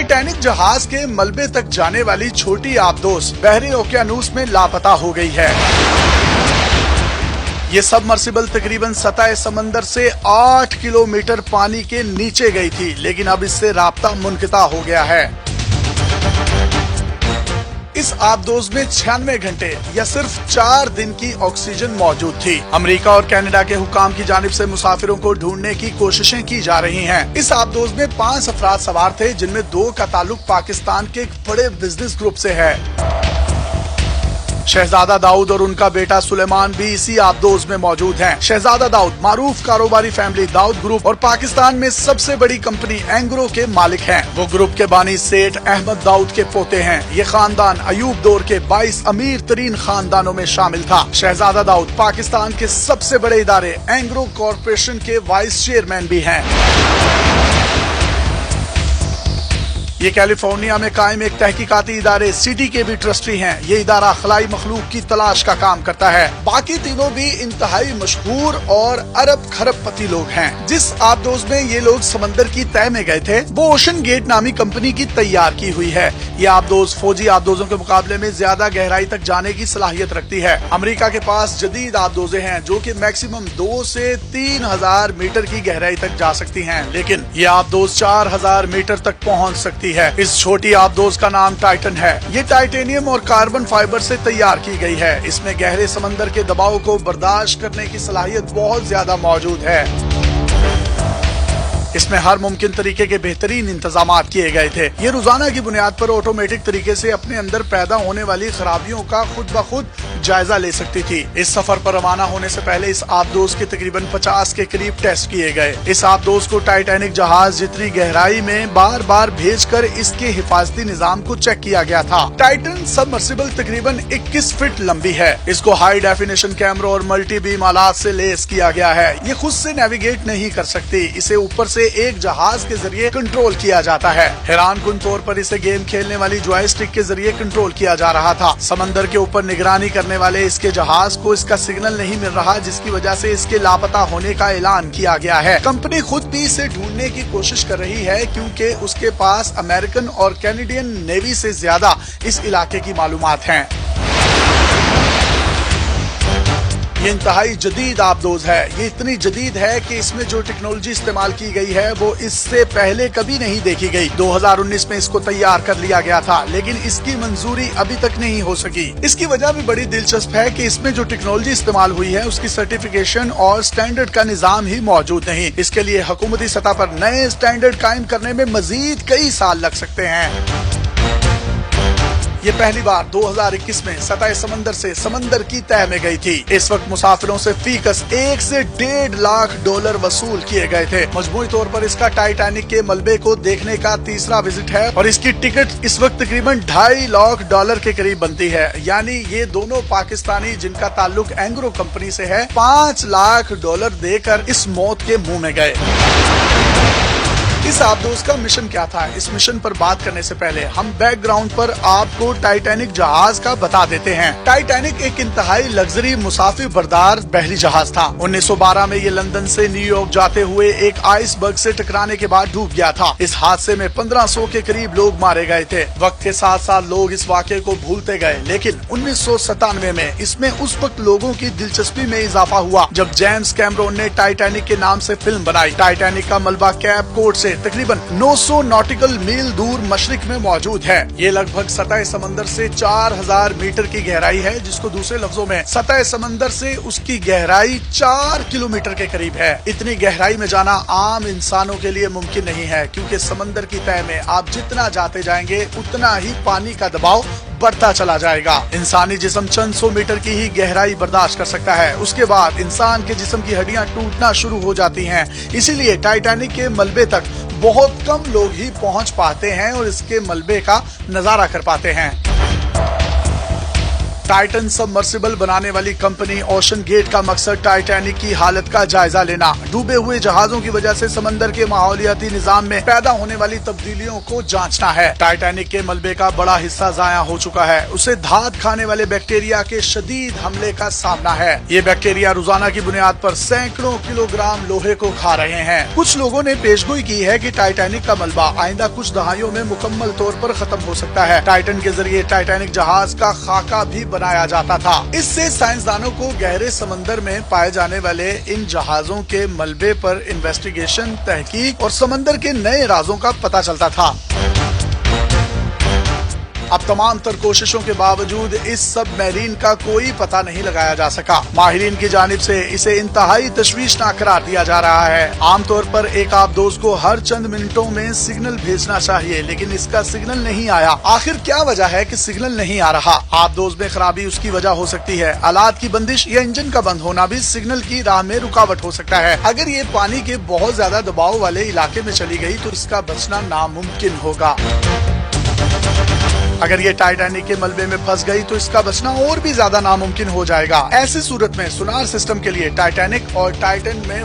Titanic जहाज के मलबे तक जाने वाली छोटी आबदोस बहरी ओकियानूस में लापता हो गई है। ये सबमर्सिबल तकरीबन सतह समंदर से 8 किलोमीटर पानी के नीचे गई थी, लेकिन अब इससे राब्ता मुनक़ता हो गया है। इस आबदोज में 96 घंटे या सिर्फ 4 दिन की ऑक्सीजन मौजूद थी। अमेरिका और कनाडा के हुकाम की जानिब से मुसाफिरों को ढूंढने की कोशिशें की जा रही हैं। इस आबदोज में 5 अफराद सवार थे, जिनमें 2 का ताल्लुक पाकिस्तान के एक बड़े बिजनेस ग्रुप से है। शहजादा दाऊद और उनका बेटा सुलेमान भी इसी आबदोज में मौजूद हैं। शहजादा दाऊद मारूफ कारोबारी फैमिली दाऊद ग्रुप और पाकिस्तान में सबसे बड़ी कंपनी एंग्रो के मालिक हैं। वो ग्रुप के बानी सेठ अहमद दाऊद के पोते हैं। ये खानदान अयूब दौर के 22 अमीर तरीन खानदानों में शामिल था। शहजादा दाऊद पाकिस्तान के सबसे बड़े इदारे एंग्रो कॉरपोरेशन के वाइस चेयरमैन भी हैं। ये कैलिफोर्निया में कायम एक तहकीकाती इदारे सिटी के भी ट्रस्टी हैं। ये इदारा खलाई मखलूक की तलाश का काम करता है। बाकी तीनों भी इंतहाई मशहूर और अरब खरबपति लोग हैं। जिस आबदोज में ये लोग समंदर की तह में गए थे, वो ओशन गेट नामी कंपनी की तैयार की हुई है। ये आबदोज फौजी आबदोजों के मुकाबले में ज्यादा गहराई तक जाने की सलाहियत रखती है। अमेरिका के पास जदीद आबदोजें हैं जो कि मैक्सिमम 2 से 3,000 मीटर की गहराई तक जा सकती हैं, लेकिन ये आबदोज 4,000 मीटर तक पहुंच सकती है। इस छोटी आबदोज का नाम टाइटन है। ये टाइटेनियम और कार्बन फाइबर से तैयार की गई है। इसमें गहरे समंदर के दबाव को बर्दाश्त करने की सलाहियत बहुत ज्यादा मौजूद है। इसमें हर मुमकिन तरीके के बेहतरीन इंतजामात किए गए थे। ये रोजाना की बुनियाद पर ऑटोमेटिक तरीके से अपने अंदर पैदा होने वाली खराबियों का खुद ब खुद जायजा ले सकती थी। इस सफर पर रवाना होने से पहले इस आबदोज के तकरीबन 50 के करीब टेस्ट किए गए। इस आबदोज को टाइटैनिक जहाज जितनी गहराई में बार बार भेजकर इसके हिफाजती निजाम को चेक किया गया था। टाइटन सबमर्सिबल तकरीबन 21 फीट लंबी है। इसको हाई डेफिनेशन कैमरा और मल्टी बीम आलात से लेस किया गया है। ये खुद से नेविगेट नहीं कर सकती। इसे ऊपर से एक जहाज के जरिए कंट्रोल किया जाता है। हैरानकुन तौर पर इसे गेम खेलने वाली जॉयस्टिक के जरिए कंट्रोल किया जा रहा था। समंदर के ऊपर निगरानी करने वाले इसके जहाज को इसका सिग्नल नहीं मिल रहा, जिसकी वजह से इसके लापता होने का ऐलान किया गया है। कंपनी खुद भी इसे ढूंढने की कोशिश कर रही है, क्योंकि उसके पास अमेरिकन और कैनेडियन नेवी से ज्यादा इस इलाके की मालूमात हैं। ये इंतहाई जदीद आबदोज है। ये इतनी जदीद है कि इसमें जो टेक्नोलॉजी इस्तेमाल की गई है वो इससे पहले कभी नहीं देखी गई। 2019 में इसको तैयार कर लिया गया था, लेकिन इसकी मंजूरी अभी तक नहीं हो सकी। इसकी वजह भी बड़ी दिलचस्प है कि इसमें जो टेक्नोलॉजी इस्तेमाल हुई है उसकी सर्टिफिकेशन और स्टैंडर्ड का निजाम ही मौजूद नहीं। इसके लिए हुकूमती सतह पर नए स्टैंडर्ड कायम करने में मजीद कई साल लग सकते हैं। ये पहली बार 2021 में सतह समंदर से समंदर की तह में गई थी। इस वक्त मुसाफिरों से फीकस 1 से $1.5 लाख वसूल किए गए थे। मजमूई तौर पर इसका टाइटैनिक के मलबे को देखने का तीसरा विजिट है और इसकी टिकट इस वक्त तकरीबन $2.5 लाख के करीब बनती है। यानी ये दोनों पाकिस्तानी जिनका ताल्लुक एंग्रो कंपनी से है, $5 लाख देकर इस मौत के मुंह में गए। इस आबदोज का मिशन क्या था? इस मिशन पर बात करने से पहले हम बैकग्राउंड पर आपको टाइटैनिक जहाज का बता देते हैं। टाइटैनिक एक इंतहाई लग्जरी मुसाफिर बरदार बहरी जहाज था। 1912 में ये लंदन से न्यूयॉर्क जाते हुए एक आइसबर्ग से टकराने के बाद डूब गया था। इस हादसे में 1500 के करीब लोग मारे गए थे। वक्त के साथ साथ लोग इस वाक़े को भूलते गए, लेकिन 1997 में इसमें उस वक्त लोगों की दिलचस्पी में इजाफा हुआ जब जेम्स कैमरून ने टाइटैनिक के नाम से फिल्म बनाई। टाइटैनिक का मलबा कैप कोड से तकरीबन 900 नॉटिकल मील दूर मशरिक में मौजूद है। ये लगभग सतह समंदर से 4000 मीटर की गहराई है, जिसको दूसरे लफ्जों में सतह समंदर से उसकी गहराई 4 किलोमीटर के करीब है। इतनी गहराई में जाना आम इंसानों के लिए मुमकिन नहीं है, क्योंकि समंदर की तह में आप जितना जाते जाएंगे उतना ही पानी का दबाव बढ़ता चला जाएगा। इंसानी जिस्म चंद 100 मीटर की ही गहराई बर्दाश्त कर सकता है। उसके बाद इंसान के जिस्म की हड्डियां टूटना शुरू हो जाती हैं। इसीलिए टाइटैनिक के मलबे तक बहुत कम लोग ही पहुंच पाते हैं और इसके मलबे का नजारा कर पाते हैं। टाइटन सबमर्सिबल बनाने वाली कंपनी ओशन गेट का मकसद टाइटैनिक की हालत का जायजा लेना, डूबे हुए जहाजों की वजह से समंदर के माहौलियाती निजाम में पैदा होने वाली तब्दीलियों को जांचना है। टाइटैनिक के मलबे का बड़ा हिस्सा जाया हो चुका है, उसे धात खाने वाले बैक्टीरिया के शदीद हमले का सामना है। ये बैक्टीरिया रोजाना की बुनियाद पर सैकड़ों किलोग्राम लोहे को खा रहे हैं। कुछ लोगों ने पेशगोई की है कि टाइटैनिक का मलबा आइंदा कुछ दहाइयों में मुकम्मल तौर पर खत्म हो सकता है। टाइटन के जरिए टाइटैनिक जहाज का खाका भी बनाया जाता था। इससे साइंसदानों को गहरे समंदर में पाए जाने वाले इन जहाजों के मलबे पर इन्वेस्टिगेशन, तहकीक और समंदर के नए राजों का पता चलता था। अब तमाम तर कोशिशों के बावजूद इस सबमरीन का कोई पता नहीं लगाया जा सका। माहिरीन की जानिब से इसे इंतहाई तशवीशनाक करार दिया जा रहा है। आमतौर पर एक आबदोज को हर चंद मिनटों में सिग्नल भेजना चाहिए, लेकिन इसका सिग्नल नहीं आया। आखिर क्या वजह है कि सिग्नल नहीं आ रहा? आबदोज में खराबी उसकी वजह हो सकती है। आलात की बंदिश या इंजन का बंद होना भी सिग्नल की राह में रुकावट हो सकता है। अगर ये पानी के बहुत ज्यादा दबाव वाले इलाके में चली गई तो इसका बचना नामुमकिन होगा। अगर ये टाइटैनिक के मलबे में फंस गई तो इसका बचना और भी ज्यादा नामुमकिन हो जाएगा। ऐसी सूरत में सोनार सिस्टम के लिए टाइटैनिक और टाइटन में